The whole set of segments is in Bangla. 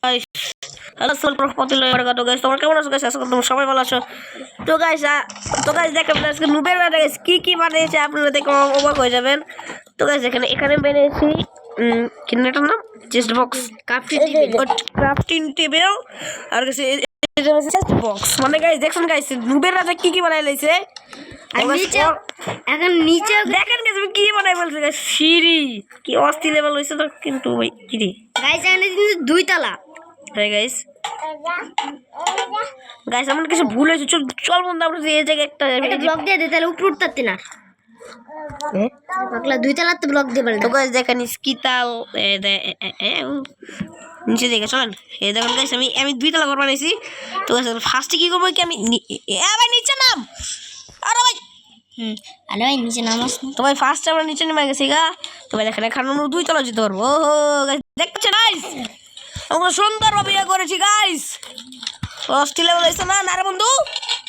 গাইস হ্যালো আসসালামু আলাইকুম গাইস তোমরা কেমন আছো গাইস আশা করি তোমরা সবাই ভালো আছো তো গাইস দেখেন আজকে নুবের বানাতে গাইস কি বানিয়েছে আপনারা দেখে অবাক হয়ে যাবেন তো গাইস এখানে বানিয়েছি কি এটার নাম চেস্ট বক্স ক্রাফটিং টেবিল আর গাইস এটা হচ্ছে চেস্ট বক্স মানে গাইস দেখুন গাইস নুবের রাজা কি বানাই লাইছে আর নিচে এখন নিচে দেখেন গাইস আমি কি বানাই বলছি গাইস সিঁড়ি কি অস্থির লেভেল হইছে তো কিন্তু ভাই কি রে গাইস এখানে কিন্তু দুই তলা তাই গাইস আমার কিছু ভুল হয়েছে চল বন্ধু আমরা এই জায়গায় একটা ব্লক দিয়ে দে তাহলে উপরে উঠতে না পাগলা দুই তলাতে ব্লক দিয়ে পারে তো গাইস দেখেন স্কিতাল নিচে দেখে চলেন এই দেখেন গাইস আমি দুই তলা ঘর বানাইছি তো গাইস ফার্স্টে কি করব কি আমি ভাই নিচে নাম আরে ভাই আরে ভাই নিচে নামাস তো ভাই ফার্স্টে আমরা নিচে নেমে গেছি গা তো ভাই দেখেন এখানে আমরা দুই তলা যেতে পারবো ওহো গাইস দেখছেন গাইস আমরা সুন্দরভাবে ইয়ে করেছি গাইস অস্থির লেভেল হয়েছে না রে বন্ধু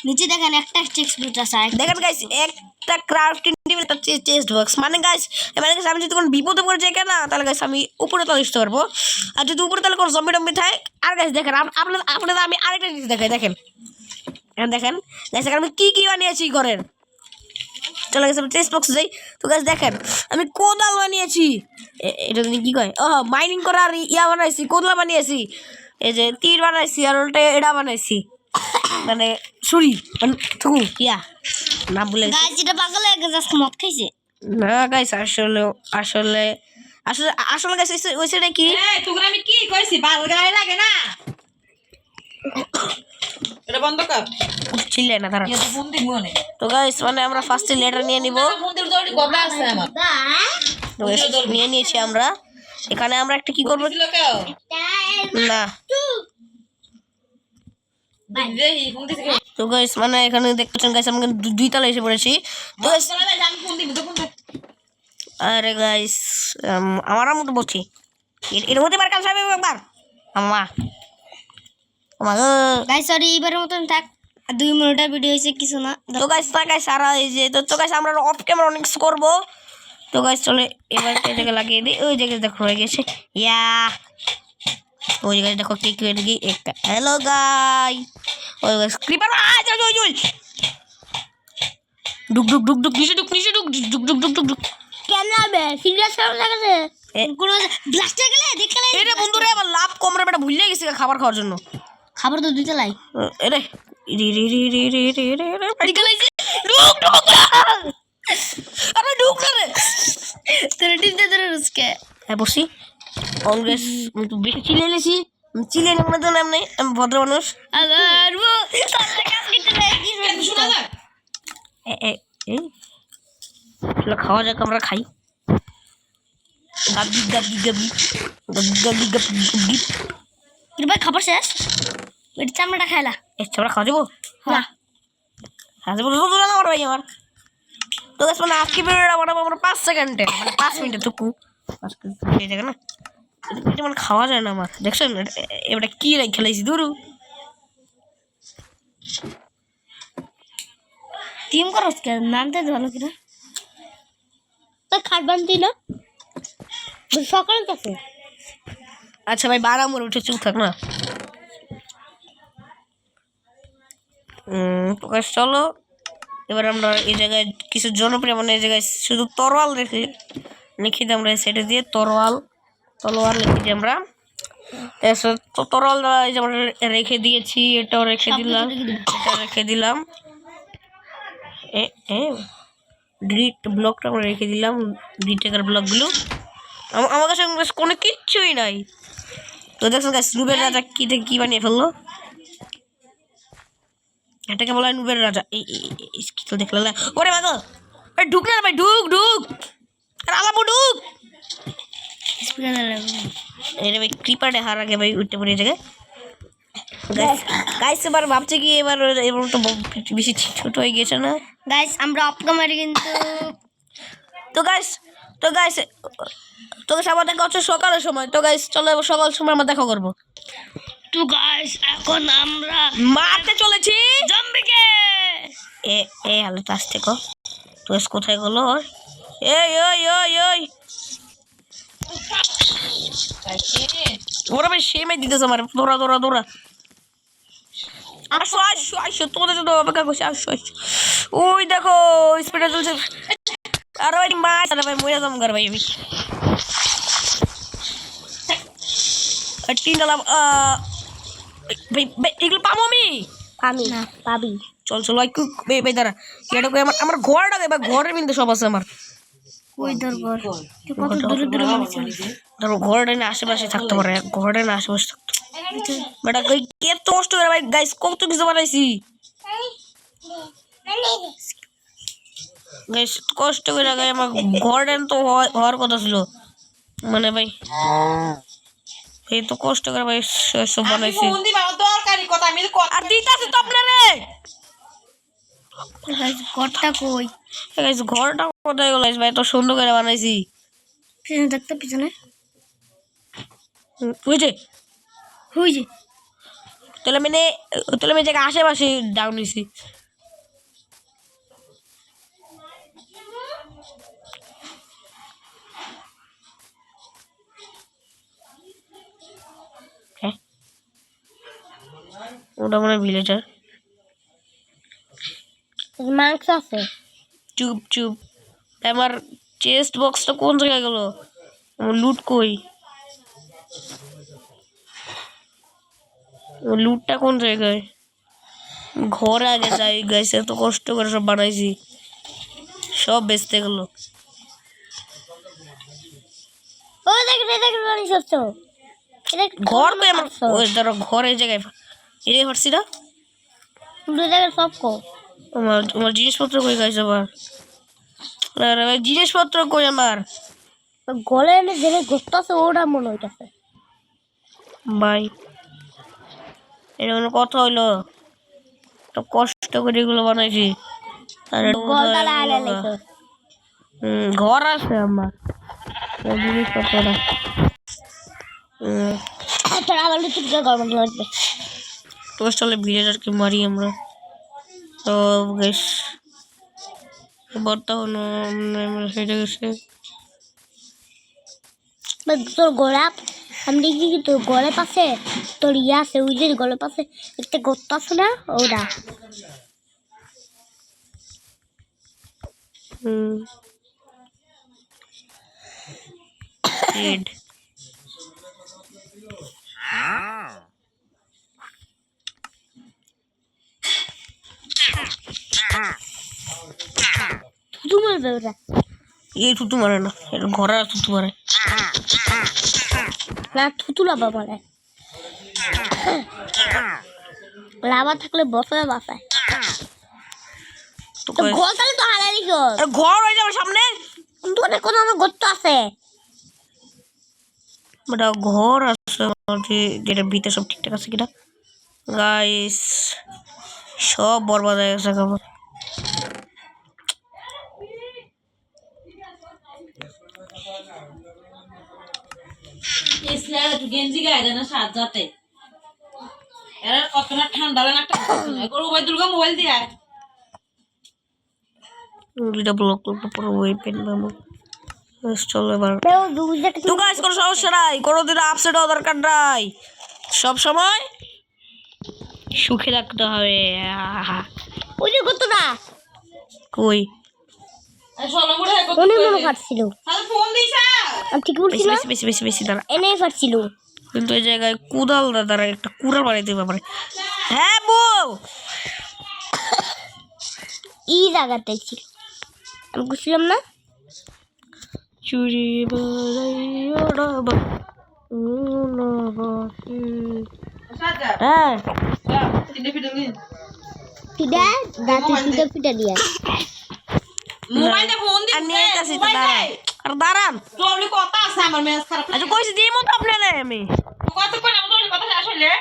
নিচে দেখেন একটা টেক্সট আছে দেখেন গাইস একটা ক্রাফটিং টেবিল একটা চেস্ট বক্স মানে গাইস আমি যদি কোনো বিপদে পড়ে যাই না তাহলে গাইস আমি উপরে তলে আসতে পারবো আর যদি উপরে তাহলে কোনো জম্বি টম্বি থাকে আর গাইস দেখেন আপনাদের আমি আরেকটা জিনিস দেখাই দেখেন দেখেন গাইস আমি কি বানিয়েছি ঘরের চলে গেছে চেস্ট বক্স যাই তো গাইস দেখেন আমি কোদাল বানিয়েছি এটা কি কয় ও মাইনিং করার ইয়া বানাইছি কোদাল বানিয়েছি এই যে তীর বানাইছি আর ওটা এটা বানাইছি মানে ছুরি থুকু ইয়া নাম বলে গাইস এটা পাগল হয়ে গেছে আজকে মদ খাইছে না গাইস আসলে গাইস ওইটা কি তোকে আমি কি কইছি বাল গায়ে লাগে না এটা বন্ধ কর ছিলে না তারা এটা ফোন দিব মনে তো গাইস মানে আমরা ফার্স্টে লেটার নিয়ে নিব মন্দির দড়ি গবলা আছে আমার তো নিয়ে নিয়েছি আমরা এখানে আমরা একটা কি করব ছিল কেউ না দেই ফোন দিতে তো গাইস মানে এখানে দেখতেছেন গাইস আমরা দুই তলা এসে পড়েছি তো চলে ভাই আমি ফোন দিব তো ফোন দে আরে গাইস আমার মতো বলছি এর মধ্যে বার কাল সাহেব একবার আম্মা গাইস সরি এইবারের মতন থাক 2 মিনিটের ভিডিও হইছে কিছু না তো গাইস সারা এই যে তো গাইস আমরা অফ ক্যামেরা অনেক করব তো গাইস চলে এবার এই জায়গা লাগিয়ে দিই ওই জায়গায় দেখো হয়ে গেছে ইয়া ওই জায়গায় দেখো কি হয়ে গেছে একটা হ্যালো গাই ওই গাইস ক্রিপার আজ ওই ডুক নিচে ডুক কেন হবে সিরিয়াস হয়ে লাগছে কোন ব্লাস্টার গেলে দেখলে এটা বন্ধুরা আবার লাভ কম রে বেটা ভুলে গেছি খাবার খাওয়ার জন্য খাবার তো দুই তলাই এরে ডুক রে তোর টিপতে তোর রুসকে হ্যাঁ বসি কংগ্রেস বেশি চিলে এলেছি চিলে নেব তো নাম নেই আমি ভদ্র মানুষ আবার শোনা না খাওয়া যাক আমরা খাই ভাই খাবার শেষ ওইটা চামড়াটা খাইলা আমরা খাওয়া যাবো না খাওয়া যাবো আমার ভাই আমার তো মানে আজকে বেরোটা বানাবো আমরা 5 সেকেন্ডে মানে 5 মিনিটে টুকু হয়ে যাবে না এটা মানে খাওয়া যায় না আমার দেখছেন এবারে কি রাই খেলাইছি দূরু টিম করস কে নামতে ভালো কিনা তো খাবার দিল সকাল থেকে আচ্ছা ভাই 12 মোড় উঠে চুপ থাক না চলো এবার আমরা এই জায়গায় কিছু জনপ্রিয় মানে এই জায়গায় শুধু তরোয়াল লিখি দিই আমরা সেটা দিয়ে তলোয়ার লিখি দিই আমরা তরোয়াল এই যে আমরা রেখে দিয়েছি এটাও রেখে দিলাম এটা রেখে দিলাম গ্রিড ব্লকটা আমরা রেখে দিলাম গ্রিটেকার ব্লকগুলো আমার কাছে কোনো কিচ্ছুই নাই তো দেখছেন গাছ নুবের রাজা কি বানিয়ে ফেললো এটাকে বলা হয় নুবের রাজা এই তো দেখলাম না ওরে মাগো ঢুক না ভাই ঢুক আরে আলাপু ঢুক এর ভাই ক্রিপারে হার আগে ভাই উঠতে পড়ে জায়গায় গাইস এবার ভাবছে কি এবার তো বেশি ছোট হয়ে গেছে না গাইস আমরা অপকামারি কিন্তু তো গাইস আমাদের দেখা হচ্ছে সকালের সময় তো গাইস চলো এবার সকাল সময় আমরা দেখা করবো তো গাইস এখন আমরা মারতে চলেছি জম্বিকে এ হালতে আসতে কো তো কোথায় গেল এই ওরা ভাই সেমাই দিতেছে আমার দৌড়া দৌড়া দৌড়া আসো আসো আসো তোদের তো অপেক্ষা করছি আসো আসো ওই দেখো স্পিডে চলছে আর ভাই মাছ আরে ভাই মরে যাম ভাই আমি টিন গেলাম ভাই এগুলো পাবো আমি আমি না পাবি চল চল ভাই দাঁড়া এটা কই আমার ঘরটা ভাই ঘরের মধ্যে সব আছে আমার ওই তোর ঘর তুই কত দূরে দূরে বানাইছিস ধরো ঘরটা না আশেপাশে থাকতে পারে ঘরটা না আশেপাশে থাকতো বেটা কই কে তো কষ্ট করে ভাই গাইস কত কিছু বানাইছি গাইস কষ্ট করে গাই আমার ঘরটা তো হওয়ার কথা ছিল মানে ভাই এই তো কষ্ট করে ভাই সব বানাইছি ফোন দিবা দরকারি কথা আমি আর দিতাছি তো আপনারে ঘরটা কই গাইস ঘরটা কোথায় গেল ভাই তো সুন্দর করে বানাইছি পিছনে দেখতে পিছনে বুঝে হুই যে তাহলে আমি জায়গায় আশেপাশে ডাউন হয়েছি হ্যাঁ ওটা মনে হয় ভিলেজার মাংস আছে চুপ চুপ আমার চেস্ট বক্সটা কোন জায়গায় গেল আমার লুট কই লুটটা কোন জায়গায় ঘর আগে যাই গাইছে এত কষ্ট করে সব বানাইছি সব বেচতে গেল ও দেখ বানিস তো ঘর কই আমার ওই ধরো ঘর এই জায়গায় এই হরছি না দুই জায়গায় সব কো আমার জিনিসপত্র কই গাইছে আবার আরে ভাই জিনিসপত্র কই আমার গলে এনে যে গোস্ত আছে ওটা মনে হইতাছে ভাই এটা কোনো কথা হইলো তো কষ্ট করে এগুলো বানাইছি আর গলদালা আলে লাইছো ঘর আছে আমার জিনিসপত্র তোরা আবার লুচি গরম লাগবে তো চলে ভিলেজারকে মারি আমরা তো গাইস বর্তমানে সেটা গেছে তোর গোলাপ আমি দেখি কি তোর গলে পাশে তোর ইয়ে আছে ওই যে গলে পাশে একটা গর্ত আছে না ওটা রেড থুতু মারবে ওটা এই থুতু মারে না এটা ঘরে থুতু মারে না থুতু লাভা মারে লাভা থাকলে বসায় বাসায় তো তো ঘর তাহলে তো হারালি ঘর ঘর হয়ে যাবে সামনে কিন্তু অনেক কোনো গর্ত আছে বেটা ঘর আছে আমার যেটা ভিতরে সব ঠিকঠাক আছে কিনা গাইস সব বরবাদ হয়ে গেছে খাবার এসলার একটু গেঞ্জি গায়ে দেয় না সাজাতে এরা কত না ঠান্ডা লাগে একটা করো ভাই দুর্গা মোবাইল দিয়ে দুইটা ব্লক করবো পুরো ওয়েপেন নামো চলো এবার কেউ দুইটা তো গাইস কোনো সমস্যা নাই কোনোদিন আপসেট হওয়া দরকার নাই সব সময় সুখে রাখতে হবে ওই যে গর্ত না কই সলো মুড়ে অনেক মনে ফাটছিল তাহলে ফোন দিছ আমি ঠিক বেশি বলছিলাম বেশি বেশি বেশি বেশি দাঁড়া এনে ফাটছিল কিন্তু এই জায়গায় কুদাল দ্বারা একটা কুড়াল বানাইতে ব্যাপারে হ্যাঁ বউ ই জায়গাতে ছিল আমি বুঝছিলাম না চুরি সাজা হ্যাঁ তিনটে ভিডিও নিন ফিডা দাঁতে ফিডা দিয়া মোবাইল দে ফোন দি আর নিয়ে আসতেছি তো দাঁড়ান আর দাঁড়ান তোর কথা আছে আমার মেজাজ খারাপ আচ্ছা কইছি দিয়ে মতো আপনারে আমি কত কোন আমার কথা শেষ হইলে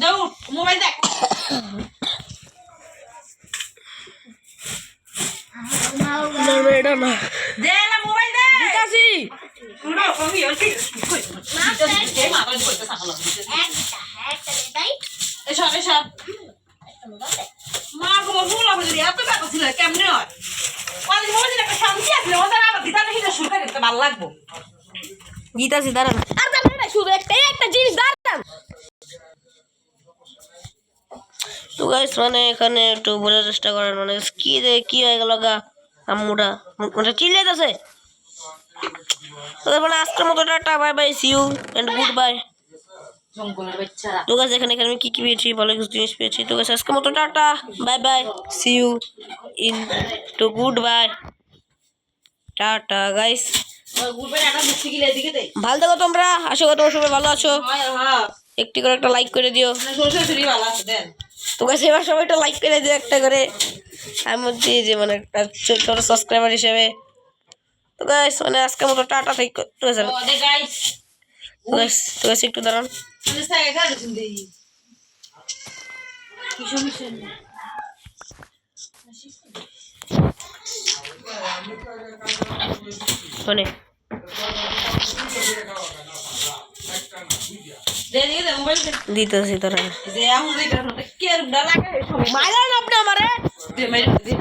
দাও মোবাইল দেখ না এটা না দে না মোবাইল দে দিতাছি না কমি হচ্ছে না তে মা তো কইতে সাকাল একটা তাই এসব এসব মা গো ভুল হবে যদি এত ব্যাপার ছিল কেমনে হয় কোন মোবাইল একটা শান্তি আছে ওদের আবার দিতা দেখি শুরু করে ভালো লাগবো জিতাছি দাঁড়ান আর দাঁড়ান না, শুধু একটা জিনিস দাঁড়ান। তো গাইস মানে এখানে একটু বোঝার চেষ্টা করেন মানে কি হয়ে গেল গা আম্মুটা মানে চিল্লাইতেছে। তো মানে আজকের মতো tata bye bye see you and goodbye. জঙ্গলের বাচ্চারা তো গাইস এখানে আমি কি পেয়েছি ভালো কিছু জিনিস পেয়েছি। তো গাইস আজকের মতো tata bye bye see you in two goodbye tata guys. গ্রুপে একটা মিষ্টি গিলে এদিকে দে ভালো থেকো তোমরা, আশা করি তোমরা সবাই ভালো আছো। হ্যাঁ একটি করে একটা লাইক করে দিও। সরষে চুরি ভালো আছে দেন তো গাইস এবার সবাই একটা লাইক করে দিও একটা করে, আমি বলছি যে মানে একটা ছোট সাবস্ক্রাইবার হিসেবে। তো গাইস মানে আজকের মতো টাটা থেকে তো গাইস গাইস একটু দাঁড়ান। মানে সাইকে গাড়ি শুনতে কিছু মিশন মানে দে দে দে মোবাইল দে দিতেছি তোরা যে এখন দেখে কে রুডা লাগে সবাই মাইলেন আপনি আমারে দে মেরে দে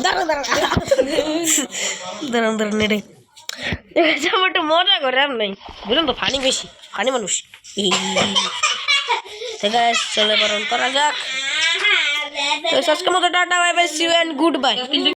দাঁড়ান দাঁড়ান নেড়ে আমার একটু মজা করে আর নাই বুঝলেন তো, ফানি বেশি ফানি মানুষ। চলে পারেন করা যাক। তো আজকের মতো tata bye bye see you and good bye.